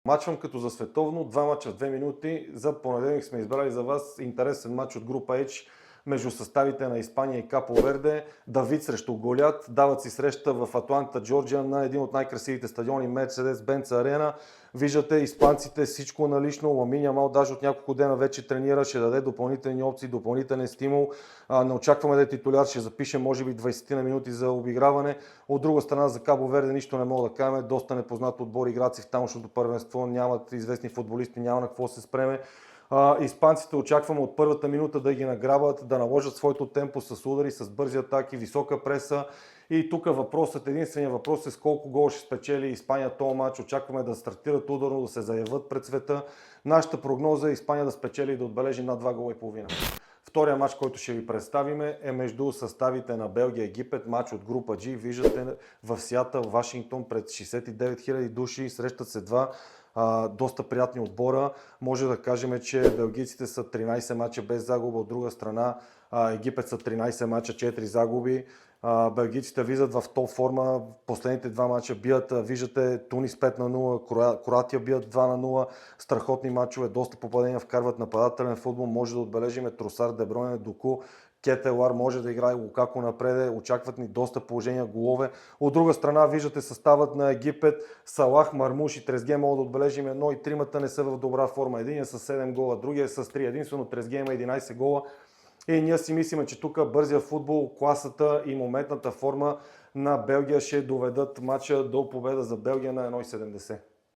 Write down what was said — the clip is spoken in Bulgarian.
Мачвам като за световно, 2 мача в 2 минути. За понеделник сме избрали за вас интересен мач от група H между съставите на Испания и Капо Верде. Давид срещу Голят. Дават си среща в Атланта, Джорджия на един от най-красивите стадиони Mercedes-Benz Arena. Виждате испанците, всичко налично. Ламин Ямал даже от няколко дена вече тренира, ще даде допълнителни опции, допълнителен стимул. Не очакваме да е титуляр, ще запише може би 20 на минути за обиграване. От друга страна за Капо Верде нищо не мога да кажем. Доста непознат отбор, играци в тамошното първенство, нямат известни футболисти, няма на какво се спреме. Испанците очакваме от първата минута да ги награбят, да наложат своето темпо с удари, с бързи атаки, висока преса. И тук единственият въпрос е с колко гол ще спечели Испания този матч. Очакваме да стартират ударно, да се заявят пред света. Нашата прогноза е Испания да спечели и да отбележи над 2 гола и половина. Втория матч, който ще ви представим е между съставите на Белгия и Египет, матч от група G. Виждате в Сиатъл, Вашингтон пред 69 000 души, срещат се два доста приятни отбора. Може да кажем, че белгийците са 13 мача без загуба, от друга страна Египет са 13 мача, 4 загуби. Белгийците влизат в топ форма, последните два мача бият, виждате Тунис 5-0, Кроатия бият 2-0, страхотни мачове, доста попадения вкарват нападателен футбол, може да отбележим Тросар, Дебройне, Доку, Кетелар може да играе Лукако напреде, очакват ни доста положения, голове. От друга страна виждате съставът на Египет, Салах, Мармуш и Трезге могат да отбележим едно и тримата не са в добра форма. Единият с 7 гола, другия с 3, единствено Трезге има 11 гола. И ние си мислим, че тук бързия футбол, класата и моментната форма на Белгия ще доведат матча до победа за Белгия на 1,70.